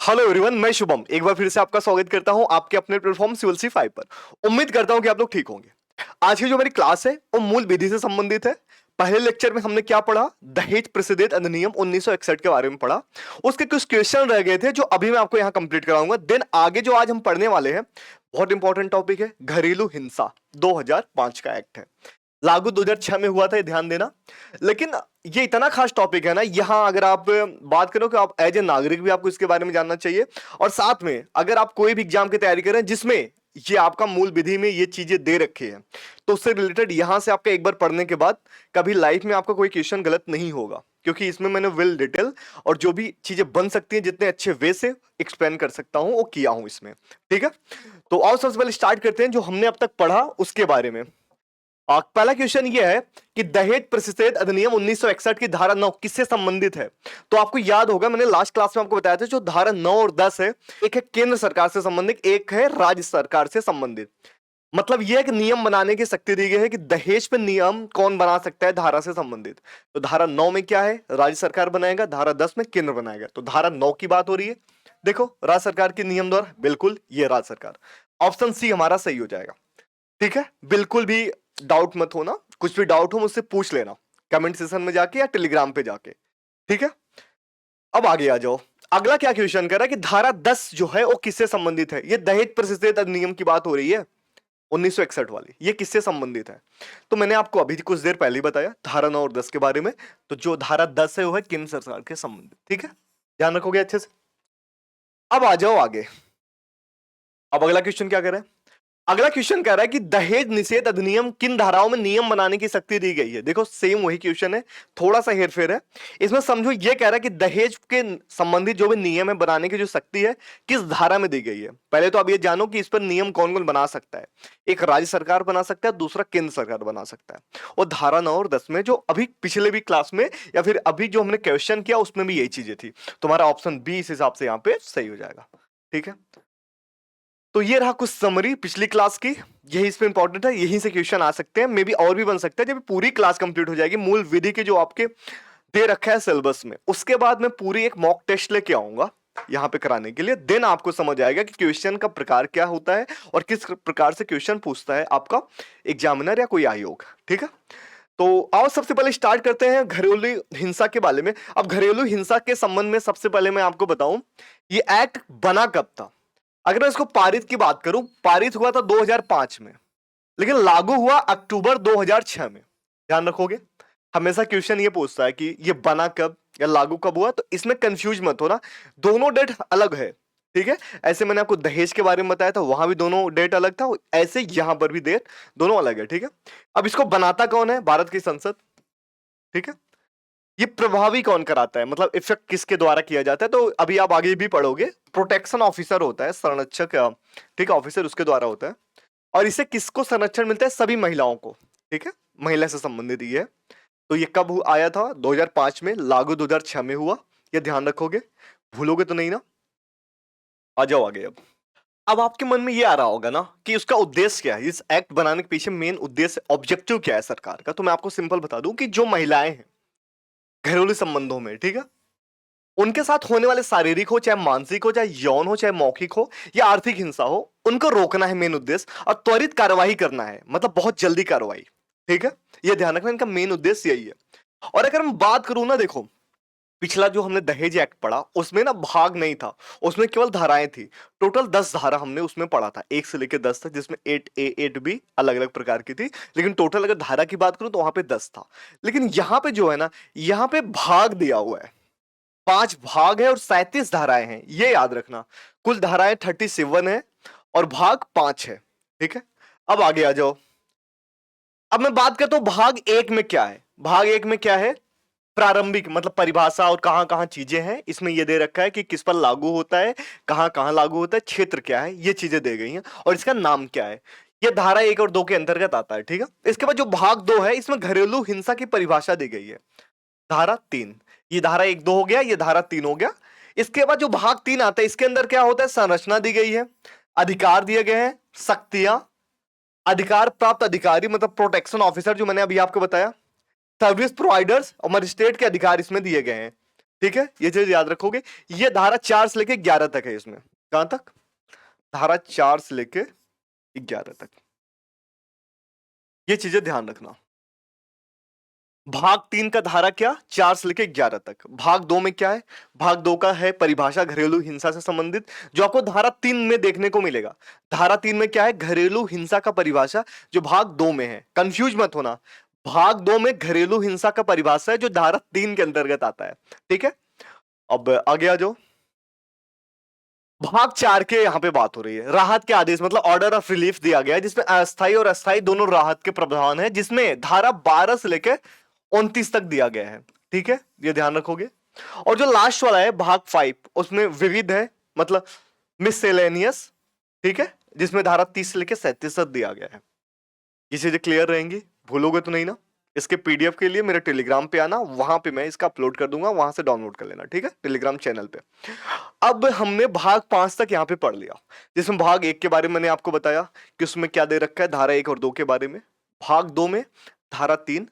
Hello everyone, मैं शुभम एक बार फिर से आपका स्वागत करता हूं आपके अपने प्लेटफॉर्म सिविल 5 पर। उम्मीद करता हूं कि आप लोग ठीक होंगे। आज की जो मेरी क्लास है वो मूल विधि से संबंधित है। पहले लेक्चर में हमने क्या पढ़ा? दहेज प्रतिषेध अधिनियम 1961 के बारे में पढ़ा। उसके कुछ क्वेश्चन रह गए थे जो अभी मैं आपको यहां कंप्लीट कराऊंगा। देन आगे जो आज हम पढ़ने वाले हैं, बहुत इंपॉर्टेंट टॉपिक है, घरेलू हिंसा 2005 का एक्ट है। लागू 2006 में हुआ था, ये ध्यान देना। लेकिन ये इतना खास टॉपिक है ना, यहाँ अगर आप बात करो कि आप एज ए नागरिक भी आपको इसके बारे में जानना चाहिए। और साथ में अगर आप कोई भी एग्जाम की तैयारी कर रहे हैं जिसमें ये आपका मूल विधि में ये चीजें दे रखी है, तो उससे रिलेटेड यहां से आपका एक बार पढ़ने के बाद कभी लाइफ में आपका कोई क्वेश्चन गलत नहीं होगा, क्योंकि इसमें मैंने वेल डिटेल और जो भी चीजें बन सकती हैं जितने अच्छे वे से एक्सप्लेन कर सकता हूं वो किया हूं इसमें। ठीक है, तो आओ सबसे पहले स्टार्ट करते हैं जो हमने अब तक पढ़ा उसके बारे में। पहला क्वेश्चन ये है कि दहेज प्रतिषेध अधिनियम 1961 की धारा 9 किससे संबंधित है? तो आपको याद होगा, मैंने लास्ट क्लास में आपको बताया था, जो धारा 9 और 10 है, एक है केंद्र सरकार से संबंधित, एक है राज्य सरकार से संबंधित। मतलब यह एक नियम बनाने की शक्ति दी गई है कि दहेज पे नियम कौन बना सकता है धारा से संबंधित। तो धारा 9 में क्या है? राज्य सरकार बनाएगा। धारा 10 में केंद्र बनाएगा। तो धारा 9 की बात हो रही है। देखो, राज्य सरकार के नियम द्वारा, बिल्कुल ये राज्य सरकार। ऑप्शन सी हमारा सही हो जाएगा। ठीक है, बिल्कुल भी डाउट मत होना, कुछ भी डाउट हो मुझसे पूछ लेना कमेंट सेशन में जाके या टेलीग्राम पे जाके। ठीक है, अब आगे आ जाओ। अगला क्या क्वेश्चन कर रहा है कि धारा 10 जो है वो किससे संबंधित है? ये दहेज प्रतिषेध अधिनियम की बात हो रही है 1961 वाली, ये किससे संबंधित है? तो मैंने आपको अभी कुछ देर पहले ही बताया धारा 9 और 10 के बारे में। तो जो धारा 10 है वो है केंद्र सरकार के संबंधित। ठीक है, ध्यान रखोगे अच्छे से। अब आ जाओ आगे। अब अगला क्वेश्चन क्या कर रहा है? अगला क्वेश्चन कह रहा है कि दहेज निषेध अधिनियम किन धाराओं में नियम बनाने की शक्ति दी गई है? देखो, सेम वही क्वेश्चन है, थोड़ा सा हेरफेर है इसमें। समझो, ये कह रहा है कि दहेज के संबंधित जो भी नियम है बनाने की जो शक्ति है किस धारा में दी गई है। पहले तो आप ये जानो कि इस पर नियम कौन कौन बना सकता है। एक राज्य सरकार बना सकता है, दूसरा केंद्र सरकार बना सकता है। और धारा 9 और 10 में जो अभी पिछले भी क्लास में या फिर अभी जो हमने क्वेश्चन किया उसमें भी यही चीजें थी। तुम्हारा ऑप्शन बी इस हिसाब से यहाँ पे सही हो जाएगा। ठीक है, तो ये रहा कुछ समरी पिछली क्लास की। यही इसमें इंपॉर्टेंट है, यहीं से क्वेश्चन आ सकते हैं, मे बी और भी बन सकता है जब पूरी क्लास कंप्लीट हो जाएगी। मूल विधि के जो आपके दे रखा है सिलेबस में, उसके बाद मैं पूरी एक मॉक टेस्ट लेके आऊंगा यहां पे कराने के लिए। देन आपको समझ आएगा कि क्वेश्चन का प्रकार क्या होता है और किस प्रकार से क्वेश्चन पूछता है आपका एग्जामिनर या कोई आयोग। ठीक है, तो आओ सबसे पहले स्टार्ट करते हैं घरेलू हिंसा के बारे में। अब घरेलू हिंसा के संबंध में सबसे पहले मैं आपको बताऊं, ये एक्ट बना कब था। अगर मैं इसको पारित की बात करूं, पारित हुआ था 2005 में, लेकिन लागू हुआ अक्टूबर 2006 में। ध्यान रखोगे, हमेशा क्वेश्चन ये पूछता है कि ये बना कब या लागू कब हुआ, तो इसमें कंफ्यूज मत होना, दोनों डेट अलग है। ठीक है, ऐसे मैंने आपको दहेज के बारे में बताया था, वहां भी दोनों डेट अलग था, ऐसे यहां पर भी डेट दोनों अलग है। ठीक है, अब इसको बनाता कौन है? भारत की संसद। ठीक है, ये प्रभावी कौन कराता है, मतलब इफेक्ट किसके द्वारा किया जाता है? तो अभी आप आगे भी पढ़ोगे, प्रोटेक्शन ऑफिसर होता है, संरक्षक। ठीक है, ऑफिसर उसके द्वारा होता है। और इसे किसको संरक्षण मिलता है? सभी महिलाओं को। ठीक है, महिला से संबंधित ये है। तो ये कब आया था? 2005 में, लागू 2006 में हुआ। ये ध्यान रखोगे, भूलोगे तो नहीं ना। आ जाओ आगे। अब आपके मन में ये आ रहा होगा ना कि उसका उद्देश्य क्या है, इस एक्ट बनाने के पीछे मेन उद्देश्य, ऑब्जेक्टिव क्या है सरकार का। तो मैं आपको सिंपल बता दूं कि जो महिलाएं हैं घरेलू संबंधों में, ठीक है, उनके साथ होने वाले शारीरिक हो चाहे मानसिक हो चाहे यौन हो चाहे मौखिक हो या आर्थिक हिंसा हो, उनको रोकना है मेन उद्देश्य, और त्वरित कार्रवाई करना है, मतलब बहुत जल्दी कार्रवाई। ठीक है, ये ध्यान रखना, इनका मेन उद्देश्य यही है। और अगर मैं बात करूं ना, देखो, पिछला जो हमने दहेज एक्ट पढ़ा उसमें ना भाग नहीं था, उसमें केवल धाराएं थी। टोटल 10 धारा हमने उसमें पढ़ा था, 1 से लेकर 10 तक, जिसमें 8A 8B अलग अलग प्रकार की थी। लेकिन टोटल अगर धारा की बात करूं तो वहां पे 10 था। लेकिन यहां पे जो है ना, यहां पे भाग दिया हुआ है, 5 भाग है और 37 धाराएं हैं, ये याद रखना। कुल धाराएं 37 है और भाग 5 है। ठीक है, अब आगे आ जाओ। अब मैं बात करता हूं भाग 1 में क्या है। भाग 1 में क्या है? प्रारंभिक, मतलब परिभाषा और कहां कहां चीजें हैं, इसमें यह दे रखा है कि किस पर लागू होता है, कहां कहां लागू होता है, क्षेत्र क्या है, ये चीजें दे गई हैं, और इसका नाम क्या है। ये धारा 1 और 2 के अंतर्गत आता है। ठीक है, इसके बाद जो भाग 2 है, इसमें घरेलू हिंसा की परिभाषा दी गई है, धारा 3। ये धारा 1 2 हो गया, ये धारा 3 हो गया। इसके बाद जो भाग 3 आता है, इसके अंदर क्या होता है? संरचना दी गई है, अधिकार दिए गए हैं, शक्तियां, अधिकार प्राप्त अधिकारी मतलब प्रोटेक्शन ऑफिसर जो मैंने अभी आपको बताया, सर्विस प्रोवाइडर्स और मजिस्ट्रेट के अधिकार इसमें दिए गए हैं। ठीक है, ये चीज याद रखोगे। ये धारा 4 से लेके 11 तक है इसमें। कहां तक? धारा 4 से लेके 11 तक। ये चीजें ध्यान रखना। भाग 3 का धारा क्या? 4 से लेके 11 तक। भाग 2 में क्या है? भाग 2 का है परिभाषा घरेलू हिंसा से संबंधित, जो आपको धारा 3 में देखने को मिलेगा। धारा 3 में क्या है? घरेलू हिंसा का परिभाषा, जो भाग 2 में है। कंफ्यूज मत होना, भाग 2 में घरेलू हिंसा का परिभाषा है जो धारा 3 के अंतर्गत आता है। ठीक है, अब आगे आ जाओ। भाग 4 के यहां पे बात हो रही है। राहत के आदेश मतलब ऑर्डर ऑफ रिलीफ दिया गया है, जिसमें अस्थायी और अस्थायी दोनों राहत के प्रावधान है, जिसमें धारा 12 से लेकर 29 तक दिया गया है। ठीक है, ये ध्यान रखोगे। और जो लास्ट वाला है भाग 5, उसमें विविध है, मतलब मिससेलेनियस। ठीक है, जिसमें धारा 30 से लेकर 37 तक दिया गया है। ये चीजें क्लियर रहेंगी, भूलोगे तो नहीं ना। इसके पीडीएफ के लिए मेरे टेलीग्राम पे आना, वहां पे मैं इसका अपलोड कर दूंगा, वहां से डाउनलोड कर लेना। ठीक है, टेलीग्राम चैनल पे। अब हमने भाग 5 तक यहां पे पढ़ लिया, जिसमें भाग 1 के बारे में मैंने आपको बताया कि उसमें क्या दे रखा है, धारा 1 और 2 के बारे में। भाग 2 में धारा 3।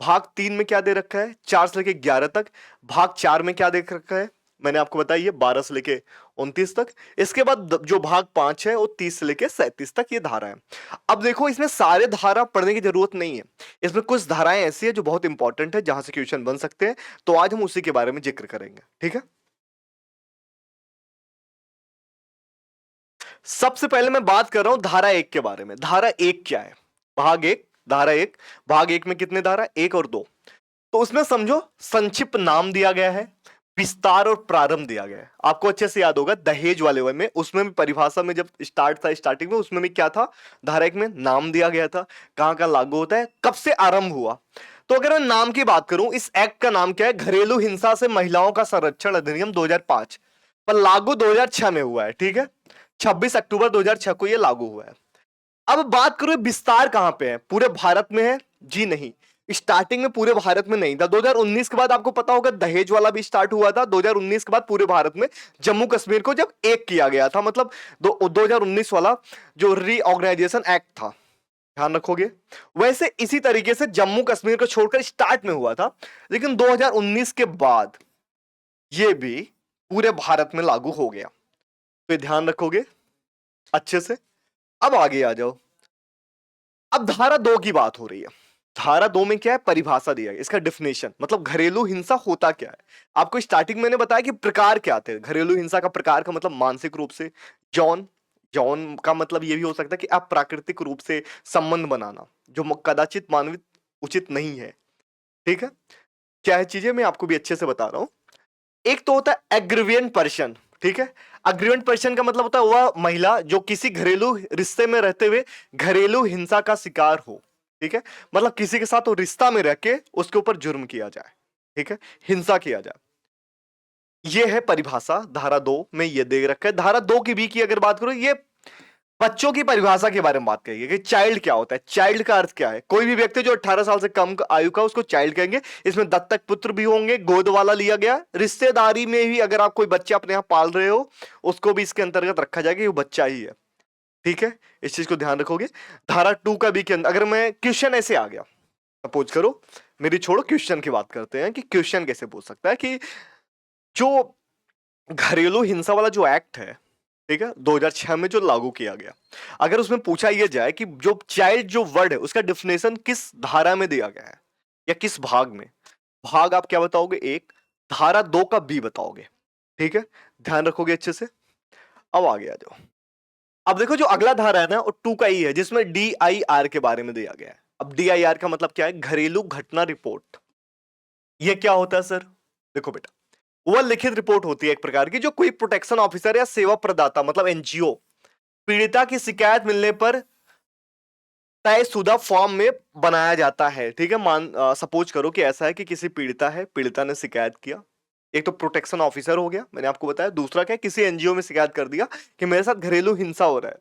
भाग 3 में क्या दे रखा है? 4 से लेके 11 तक। भाग 4 में क्या देख रखा है? मैंने आपको बताया ये 12 से लेके 29 तक। इसके बाद जो भाग 5 है वो 30 से लेके 37 तक ये धारा है। अब देखो, इसमें सारे धारा पढ़ने की जरूरत नहीं है, इसमें कुछ धाराएं ऐसी है जो बहुत इंपॉर्टेंट है, जहां से क्वेश्चन बन सकते हैं, तो आज हम उसी के बारे में जिक्र करेंगे। ठीक है, सबसे पहले मैं बात कर रहा हूं धारा 1 के बारे में। धारा 1 क्या है? भाग 1, धारा 1। भाग 1 में कितने धारा? 1 और 2। तो उसमें समझो संक्षिप्त नाम दिया गया है, विस्तार और प्रारंभ दिया गया है। आपको अच्छे से याद होगा दहेज वाले में, उसमें भी परिभाषा में जब स्टार्ट था, स्टार्टिंग में उसमें भी क्या था? धारा 1 में नाम दिया गया था, कहां कहां लागू होता है, कब से आरंभ हुआ। तो अगर मैं नाम की बात करूं, इस एक्ट का नाम क्या है? घरेलू हिंसा से महिलाओं का संरक्षण अधिनियम 2005, पर लागू 2006 में हुआ है। ठीक है, 26 अक्टूबर 2006 को यह लागू हुआ है। अब बात करो विस्तार कहां पे है? पूरे भारत में है? जी नहीं, स्टार्टिंग में पूरे भारत में नहीं था। 2019 के बाद आपको पता होगा दहेज वाला भी स्टार्ट हुआ था। 2019 के बाद पूरे भारत में जम्मू कश्मीर को जब एक किया गया था, मतलब 2019 वाला जो रीऑर्गेनाइजेशन एक्ट था, ध्यान रखोगे। वैसे इसी तरीके से जम्मू कश्मीर को छोड़कर स्टार्ट में हुआ था, लेकिन 2019 के बाद यह भी पूरे भारत में लागू हो गया। तो ये ध्यान रखोगे अच्छे से। अब आगे आ जाओ। अब धारा 2 की बात हो रही है। धारा 2 में क्या है? परिभाषा दिया है, इसका डिफिनेशन, मतलब घरेलू हिंसा होता क्या है। आपको स्टार्टिंग मैंने बताया कि प्रकार क्या थे घरेलू हिंसा का। प्रकार का मतलब मानसिक रूप से, यौन, यौन का मतलब यह भी हो सकता है कि अप्राकृतिक रूप से संबंध बनाना, जो कदाचित मानविक उचित नहीं है। ठीक है, क्या है चीजें, मैं आपको भी अच्छे से बता रहा हूं। एक तो होता है एग्रीवियंट पर्सन। ठीक है, अग्रीवेंट पर्सन का मतलब होता है वह महिला जो किसी घरेलू रिश्ते में रहते हुए घरेलू हिंसा का शिकार हो। ठीक है, मतलब किसी के साथ वो रिश्ता में रह के उसके ऊपर जुर्म किया जाए। ठीक है, हिंसा किया जाए। यह है परिभाषा धारा 2 में ये दे रखा है। धारा 2 की बी की अगर बात करो, ये बच्चों की परिभाषा के बारे में बात करेंगे कि चाइल्ड क्या होता है। चाइल्ड का अर्थ क्या है? कोई भी व्यक्ति जो 18 साल से कम आयु का, उसको चाइल्ड कहेंगे। इसमें दत्तक पुत्र भी होंगे, गोद वाला लिया गया, रिश्तेदारी में भी अगर आप कोई बच्चा अपने यहां पाल रहे हो, उसको भी इसके अंतर्गत रखा जाएगा, ये बच्चा ही है। ठीक है, इस चीज को ध्यान रखोगे। धारा 2 का भी के अंदर अगर मैं क्वेश्चन ऐसे आ गया, सपोज करो, मेरी छोड़ो, क्वेश्चन की बात करते हैं कि क्वेश्चन कैसे पूछ सकता है कि जो घरेलू हिंसा वाला जो एक्ट है, ठीक है, 2006 में जो लागू किया गया, अगर उसमें पूछा यह जाए कि जो चाइल्ड जो वर्ड है उसका डिफिनेशन किस धारा में दिया गया है या किस भाग में, भाग आप क्या बताओगे? 1, धारा 2 का बी बताओगे। ठीक है, ध्यान रखोगे अच्छे से। अब आगे आ जाओ। अब देखो जो अगला धारा है ना, वो 2 का ई है, जिसमें DIR के बारे में दिया गया है। अब DIR का मतलब क्या है? घरेलू घटना रिपोर्ट। ये क्या होता है सर? देखो बेटा, वह लिखित रिपोर्ट होती है एक प्रकार की, जो कोई प्रोटेक्शन ऑफिसर या सेवा प्रदाता मतलब एनजीओ पीड़िता की शिकायत मिलने पर तयशुदा फॉर्म में बनाया जाता है। ठीक है, सपोज करो कि ऐसा है कि किसी पीड़िता है, पीड़िता ने शिकायत किया। एक तो प्रोटेक्शन ऑफिसर हो गया, मैंने आपको बताया। दूसरा क्या है? किसी एनजीओ में शिकायत कर दिया कि मेरे साथ घरेलू हिंसा हो रहा है,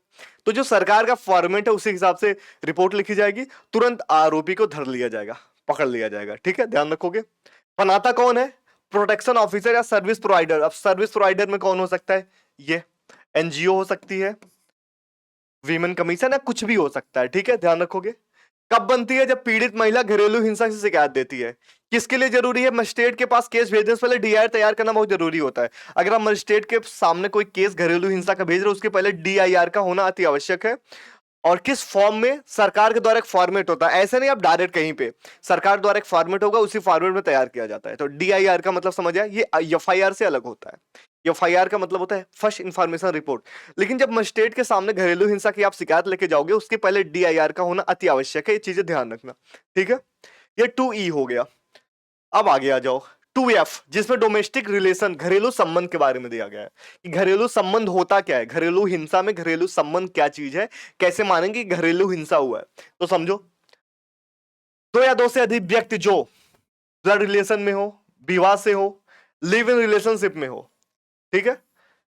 तो जो सरकार का फॉर्मेट है उसी हिसाब से रिपोर्ट लिखी जाएगी, तुरंत आरोपी को धर लिया जाएगा, पकड़ लिया जाएगा। ठीक है, ध्यान रखोगे। बनाता कौन है? प्रोटेक्शन ऑफिसर या सर्विस प्रोवाइडर। अब सर्विस प्रोवाइडर में कौन हो सकता है? ये एनजीओ हो सकती है, वीमेन कमीशन, या कुछ भी हो सकता है। ठीक है, ध्यान रखोगे। कब बनती है? जब पीड़ित महिला घरेलू हिंसा की शिकायत देती है। किसके लिए जरूरी है? मजिस्ट्रेट के पास केस भेजने से पहले डीआईआर तैयार करना बहुत जरूरी होता है। अगर आप मजिस्ट्रेट के सामने कोई केस घरेलू हिंसा का भेज रहे हो, उसके पहले डीआईआर का होना अति आवश्यक है। और किस फॉर्म में? सरकार के द्वारा एक फॉर्मेट होता है, ऐसे नहीं आप डायरेक्ट कहीं पे, सरकार द्वारा एक फॉर्मेट होगा, उसी फॉर्मेट में तैयार किया जाता है। तो डीआईआर का मतलब समझ आया, ये एफआईआर से अलग होता है। एफआईआर का मतलब होता है फर्स्ट इंफॉर्मेशन रिपोर्ट। लेकिन जब मजिस्ट्रेट के सामने घरेलू हिंसा की आप शिकायत लेके जाओगे, उसके पहले डीआईआर का होना अति आवश्यक है, ये चीजें ध्यान रखना, ठीक है। ये 2E हो गया। अब आगे आ जाओ 2F, जिसमें डोमेस्टिक रिलेशन, घरेलू संबंध के बारे में दिया गया है कि घरेलू संबंध होता क्या है, घरेलू हिंसा में घरेलू संबंध क्या चीज है, कैसे मानेंगे कि घरेलू हिंसा हुआ है। तो समझो, दो या दो से अधिक व्यक्ति जो ब्लड रिलेशन में हो, विवाह से हो, लिव इन रिलेशनशिप में हो, ठीक है,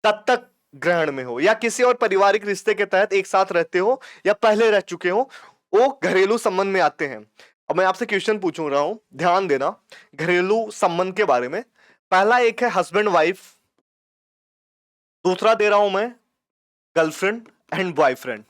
दत्तक ग्रहण में हो, या किसी और पारिवारिक रिश्ते के तहत एक साथ रहते हो या पहले रह चुके हो, वो घरेलू संबंध में आते हैं। अब मैं आपसे क्वेश्चन पूछूं रहा हूं, ध्यान देना घरेलू संबंध के बारे में। पहला एक है हस्बैंड वाइफ, दूसरा दे रहा हूं मैं गर्लफ्रेंड एंड बॉयफ्रेंड।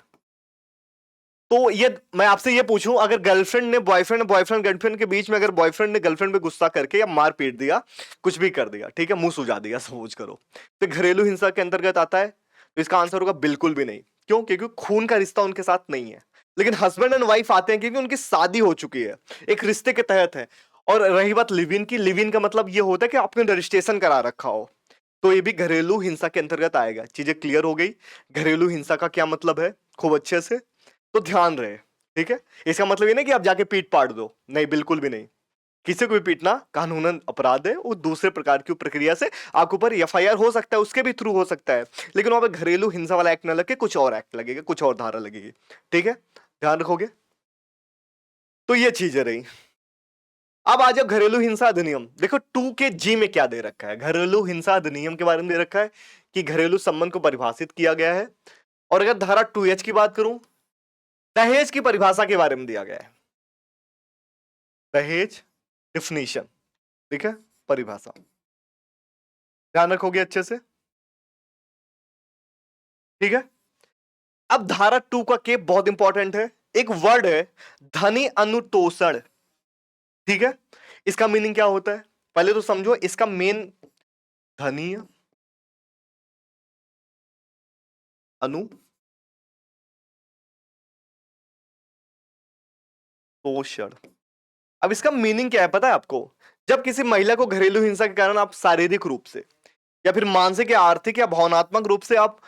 तो ये मैं आपसे ये पूछूं, अगर गर्लफ्रेंड ने बॉयफ्रेंड, बॉयफ्रेंड गर्लफ्रेंड के बीच में अगर बॉयफ्रेंड ने गर्लफ्रेंड पे गुस्सा करके या मार पीट दिया, कुछ भी कर दिया, ठीक है, मुंह सुझा दिया, समझ करो, तो घरेलू हिंसा के अंतर्गत आता है? तो इसका आंसर होगा बिल्कुल भी नहीं। क्यों? क्योंकि खून का रिश्ता उनके साथ नहीं है। लेकिन हस्बैंड एंड वाइफ आते हैं क्योंकि उनकी शादी हो चुकी है, एक रिश्ते के तहत है। और रही बात लिव इन की, लिव इन का मतलब ये होता है कि आपने रजिस्ट्रेशन करा रखा हो, तो ये भी घरेलू हिंसा के अंतर्गत आएगा। चीजें क्लियर हो गई? घरेलू हिंसा का क्या मतलब है खूब अच्छे से तो ध्यान रहे, ठीक है। इसका मतलब ये नहीं कि आप जाके पीट पाट दो, नहीं, बिल्कुल भी नहीं। किसी को भी पीटना कानूनन अपराध है, वो दूसरे प्रकार की प्रक्रिया से आपके ऊपर एफआईआर हो सकता है, उसके भी थ्रू हो सकता है। लेकिन वहां पर घरेलू हिंसा वाला एक्ट न लगे, कुछ और एक्ट लगेगा, कुछ और धारा लगेगी, ठीक है, ध्यान रखोगे। तो ये चीजें रही। अब आ जाओ घरेलू हिंसा अधिनियम। देखो 2 के G में क्या दे रखा है, घरेलू हिंसा अधिनियम के बारे में दे रखा है कि घरेलू संबंध को परिभाषित किया गया है। और अगर धारा 2H की बात करूं, दहेज की परिभाषा के बारे में दिया गया है। दहेज डिफिनीशन, ठीक है, परिभाषा ध्यान रखोगे अच्छे से, ठीक है। अब धारा 2 का के बहुत इंपॉर्टेंट है, एक वर्ड है धनी अनुतोषण, ठीक है। इसका मीनिंग क्या होता है पहले तो समझो, इसका मेन धनी अनुतोषण। अब इसका मीनिंग क्या है पता है आपको? जब किसी महिला को घरेलू हिंसा के कारण आप शारीरिक रूप से या फिर मानसिक या आर्थिक या भावनात्मक रूप से आप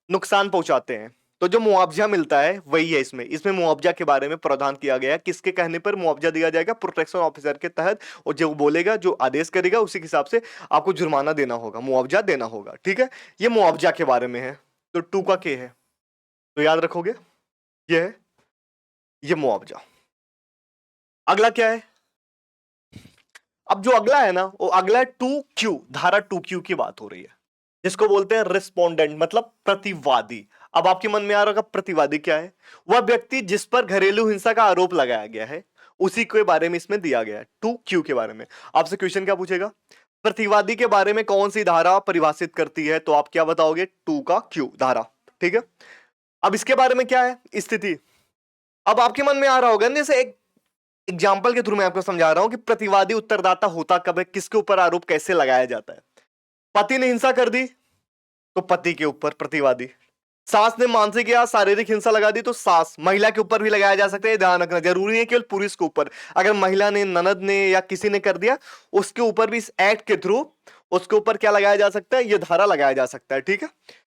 नुकसान पहुंचाते हैं, तो जो मुआवजा मिलता है वही है। इसमें मुआवजा के बारे में प्रावधान किया गया है। किसके कहने पर मुआवजा दिया जाएगा? प्रोटेक्शन ऑफिसर के तहत। और जो बोलेगा, जो आदेश करेगा, उसी के हिसाब से आपको जुर्माना देना होगा, मुआवजा देना होगा, ठीक है। ये मुआवजा के बारे में है। तो 2 का के है, तो याद रखोगे ये है, ये मुआवजा। अगला क्या है? अब जो अगला है ना, वो अगला है 2Q, धारा 2Q की बात हो रही है, जिसको बोलते हैं रिस्पोंडेंट, मतलब प्रतिवादी। अब आपके मन में आ रहा होगा प्रतिवादी क्या है? वह व्यक्ति जिस पर घरेलू हिंसा का आरोप लगाया गया है, उसी के बारे में इसमें दिया गया है, 2Q के बारे में। आपसे क्वेश्चन क्या पूछेगा? प्रतिवादी के बारे में कौन सी धारा परिभाषित करती है? तो आप क्या बताओगे? 2 का Q धारा, ठीक है। अब इसके बारे में क्या है स्थिति? अब आपके मन में आ रहा होगा, जैसे एक एग्जाम्पल के थ्रू मैं आपको समझा रहा हूं कि प्रतिवादी उत्तरदाता होता कब है, किसके ऊपर आरोप कैसे लगाया जाता है। पति ने हिंसा कर दी तो पति के ऊपर प्रतिवादी, सास ने मानसिक या शारीरिक हिंसा लगा दी तो सास, महिला के ऊपर भी लगाया जा सकता है, ध्यान रखना, जरूरी है केवल पुरुष के ऊपर। अगर महिला ने, ननद ने या किसी ने कर दिया, उसके ऊपर भी इस एक्ट के थ्रू उसके ऊपर क्या लगाया जा सकता है? ये धारा लगाया जा सकता है, ठीक है।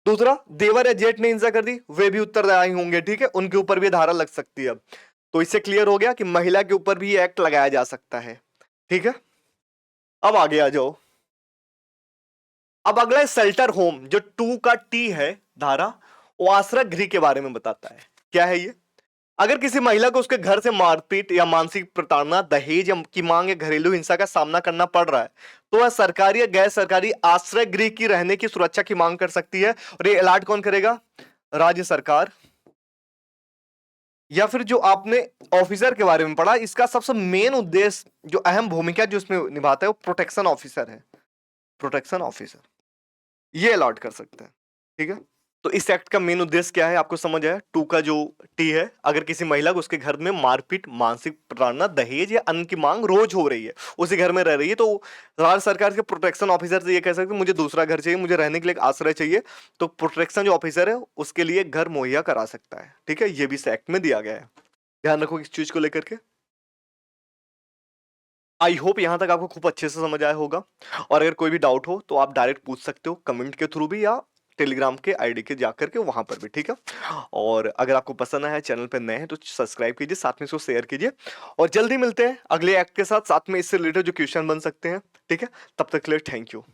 दूसरा, देवर या जेठ ने हिंसा कर दी, वे भी उत्तरदायी होंगे, ठीक है, उनके ऊपर भी धारा लग सकती है। तो इससे क्लियर हो गया कि महिला के ऊपर भी एक्ट लगाया जा सकता है, ठीक है। अब आगे आ जाओ। अब अगला है शेल्टर होम, जो 2 का T है धारा, वो आश्रय गृह के बारे में बताता है। क्या है ये? अगर किसी महिला को उसके घर से मारपीट या मानसिक प्रताड़ना, दहेज या की मांग या घरेलू हिंसा का सामना करना पड़ रहा है, तो वह सरकारी या गैर सरकारी आश्रय गृह की रहने की सुरक्षा की मांग कर सकती है। और ये अलॉट कौन करेगा? राज्य सरकार। या फिर जो आपने ऑफिसर के बारे में पढ़ा, इसका सबसे मेन उद्देश्य, जो अहम भूमिका जो इसमें निभाता है, वो प्रोटेक्शन ऑफिसर है। प्रोटेक्शन ऑफिसर ये अलॉट कर सकते हैं, ठीक है। तो इस एक्ट का मेन उद्देश्य क्या है आपको समझ आया? टू का जो टी है, अगर किसी महिला को उसके घर में मारपीट, मानसिक प्रताड़ना, दहेज या अन्न की मांग रोज हो रही है, उसी घर में रह रही है, तो राज्य सरकार के प्रोटेक्शन ऑफिसर से ये कह सकते हैं मुझे दूसरा घर चाहिए, मुझे रहने के लिए एक आश्रय चाहिए, तो प्रोटेक्शन जो ऑफिसर है उसके लिए घर मुहैया करा सकता है। ठीक है, ये भी इस एक्ट में दिया गया है। ध्यान रखो इस चीज को लेकर के। आई होप यहां तक आपको खूब अच्छे से समझ आया होगा। और अगर कोई भी डाउट हो तो आप डायरेक्ट पूछ सकते हो कमेंट के थ्रू भी, या टेलीग्राम के आईडी के जाकर के वहां पर भी। ठीक है, और अगर आपको पसंद आया है, चैनल पर नए हैं तो सब्सक्राइब कीजिए, साथ में इसको शेयर कीजिए, और जल्दी मिलते हैं अगले एक्ट के साथ में इससे रिलेटेड जो क्वेश्चन बन सकते हैं। ठीक है, तब तक के लिए थैंक यू।